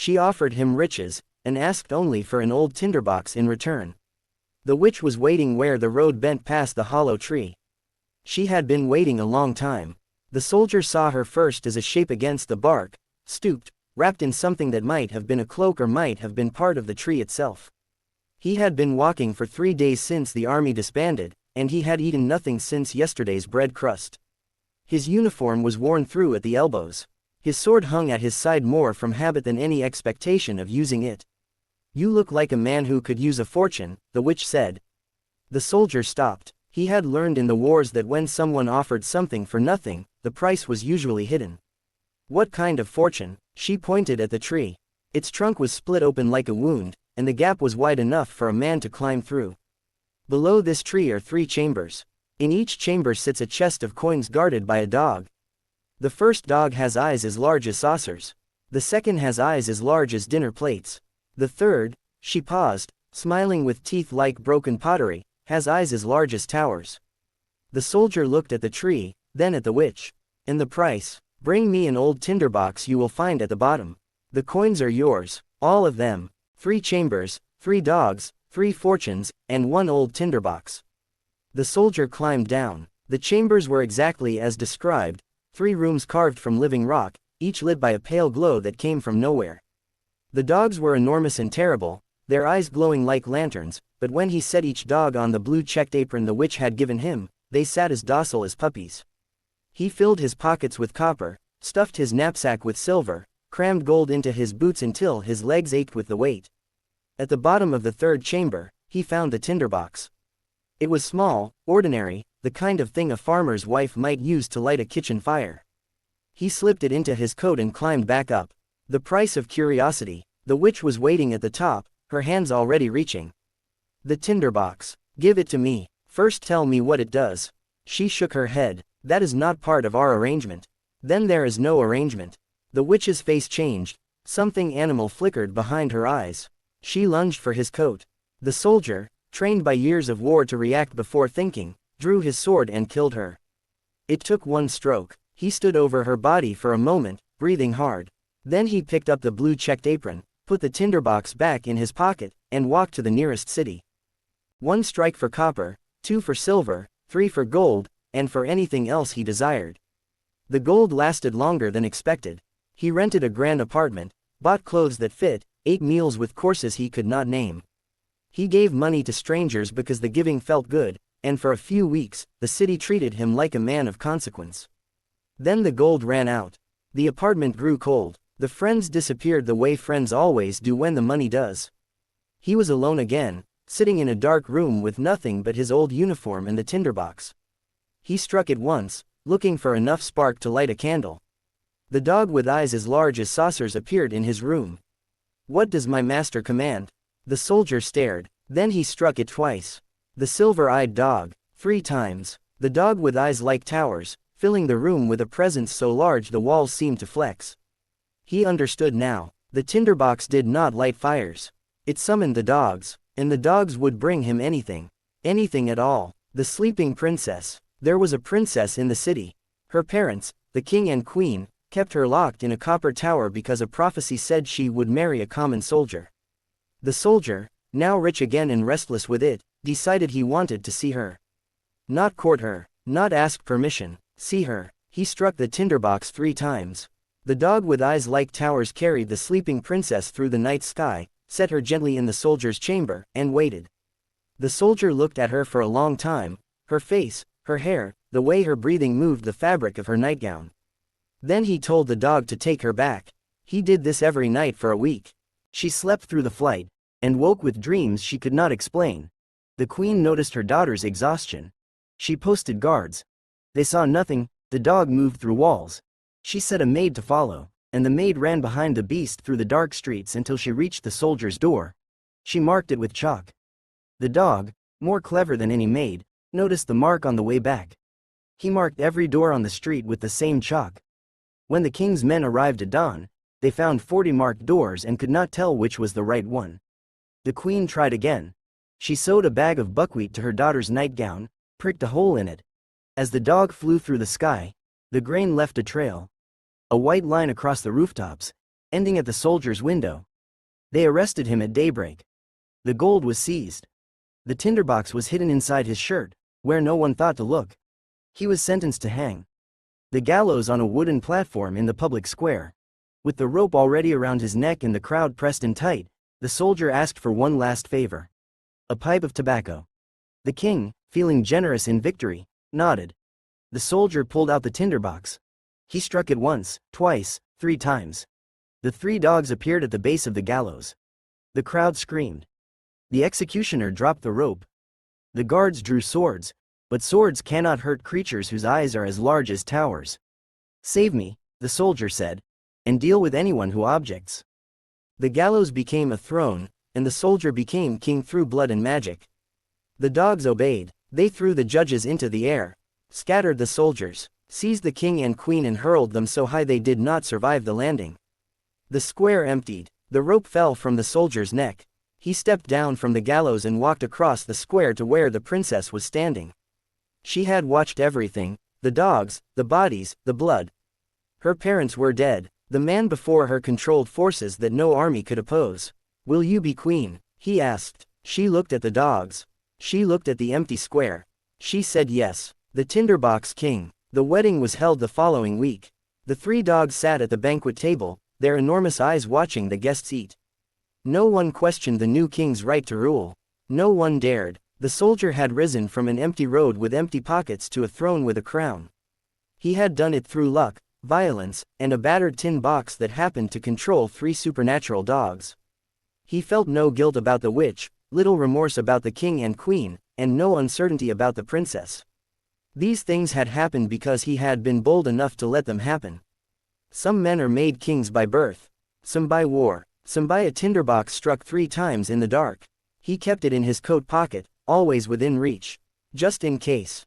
She offered him riches, and asked only for an old tinderbox in return. The witch was waiting where the road bent past the hollow tree. She had been waiting a long time. The soldier saw her first as a shape against the bark, stooped, wrapped in something that might have been a cloak or might have been part of the tree itself. He had been walking for 3 days since the army disbanded, and he had eaten nothing since yesterday's bread crust. His uniform was worn through at the elbows. His sword hung at his side more from habit than any expectation of using it. "You look like a man who could use a fortune," the witch said. The soldier stopped. He had learned in the wars that when someone offered something for nothing, the price was usually hidden. "What kind of fortune?" She pointed at the tree. Its trunk was split open like a wound, and the gap was wide enough for a man to climb through. Below this tree are 3 chambers. In each chamber sits a chest of coins guarded by a dog. The first dog has eyes as large as saucers. The second has eyes as large as dinner plates. The third," she paused, smiling with teeth like broken pottery, "has eyes as large as towers." The soldier looked at the tree, then at the witch. "And the price? Bring me an old tinderbox you will find at the bottom. The coins are yours, all of them. 3 chambers, 3 dogs, 3 fortunes, and 1 old tinderbox." The soldier climbed down. The chambers were exactly as described, 3 rooms carved from living rock, each lit by a pale glow that came from nowhere. The dogs were enormous and terrible, their eyes glowing like lanterns, but when he set each dog on the blue checked apron the witch had given him, they sat as docile as puppies. He filled his pockets with copper, stuffed his knapsack with silver, crammed gold into his boots until his legs ached with the weight. At the bottom of the 3rd chamber, he found the tinderbox. It was small, ordinary, the kind of thing a farmer's wife might use to light a kitchen fire. He slipped it into his coat and climbed back up. The price of curiosity. The witch was waiting at the top, her hands already reaching. "The tinderbox. Give it to me. First tell me what it does." She shook her head. "That is not part of our arrangement." "Then there is no arrangement." The witch's face changed. Something animal flickered behind her eyes. She lunged for his coat. The soldier, trained by years of war to react before thinking, drew his sword and killed her. It took 1 stroke. He stood over her body for a moment, breathing hard. Then he picked up the blue checked apron, put the tinderbox back in his pocket, and walked to the nearest city. 1 strike for copper, 2 for silver, 3 for gold, and for anything else he desired. The gold lasted longer than expected. He rented a grand apartment, bought clothes that fit, ate meals with courses he could not name. He gave money to strangers because the giving felt good, and for a few weeks, the city treated him like a man of consequence. Then the gold ran out. The apartment grew cold. The friends disappeared the way friends always do when the money does. He was alone again, sitting in a dark room with nothing but his old uniform and the tinderbox. He struck it once, looking for enough spark to light a candle. The dog with eyes as large as saucers appeared in his room. "What does my master command?" The soldier stared. Then he struck it twice. The silver-eyed dog, 3 times. The dog with eyes like towers, filling the room with a presence so large the walls seemed to flex. He understood now. The tinderbox did not light fires. It summoned the dogs, and the dogs would bring him anything. Anything at all. The sleeping princess. There was a princess in the city. Her parents, the king and queen, kept her locked in a copper tower because a prophecy said she would marry a common soldier. The soldier, now rich again and restless with it, decided he wanted to see her. Not court her, not ask permission, see her. He struck the tinderbox 3 times. The dog with eyes like towers carried the sleeping princess through the night sky, set her gently in the soldier's chamber, and waited. The soldier looked at her for a long time, her face, her hair, the way her breathing moved the fabric of her nightgown. Then he told the dog to take her back. He did this every night for a week. She slept through the flight, and woke with dreams she could not explain. The queen noticed her daughter's exhaustion. She posted guards. They saw nothing. The dog moved through walls. She set a maid to follow, and the maid ran behind the beast through the dark streets until she reached the soldier's door. She marked it with chalk. The dog, more clever than any maid, noticed the mark on the way back. He marked every door on the street with the same chalk. When the king's men arrived at dawn, they found 40 marked doors and could not tell which was the right one. The queen tried again. She sewed a bag of buckwheat to her daughter's nightgown, pricked a hole in it. As the dog flew through the sky, the grain left a trail. A white line across the rooftops, ending at the soldier's window. They arrested him at daybreak. The gold was seized. The tinderbox was hidden inside his shirt, where no one thought to look. He was sentenced to hang. The gallows on a wooden platform in the public square. With the rope already around his neck and the crowd pressed in tight, the soldier asked for one last favor. A pipe of tobacco. The king, feeling generous in victory, nodded. The soldier pulled out the tinderbox. He struck it once, twice, 3 times. The 3 dogs appeared at the base of the gallows. The crowd screamed. The executioner dropped the rope. The guards drew swords, but swords cannot hurt creatures whose eyes are as large as towers. Save me, the soldier said, and deal with anyone who objects. The gallows became a throne, and the soldier became king through blood and magic. The dogs obeyed. They threw the judges into the air, scattered the soldiers, seized the king and queen and hurled them so high they did not survive the landing. The square emptied. The rope fell from the soldier's neck. He stepped down from the gallows and walked across the square to where the princess was standing. She had watched everything, the dogs, the bodies, the blood. Her parents were dead. The man before her controlled forces that no army could oppose. "Will you be queen?" he asked. She looked at the dogs. She looked at the empty square. She said yes. The tinderbox king. The wedding was held the following week. The 3 dogs sat at the banquet table, their enormous eyes watching the guests eat. No one questioned the new king's right to rule. No one dared. The soldier had risen from an empty road with empty pockets to a throne with a crown. He had done it through luck, violence, and a battered tin box that happened to control 3 supernatural dogs. He felt no guilt about the witch, little remorse about the king and queen, and no uncertainty about the princess. These things had happened because he had been bold enough to let them happen. Some men are made kings by birth. Some by war. Some by a tinderbox struck 3 times in the dark. He kept it in his coat pocket, always within reach. Just in case.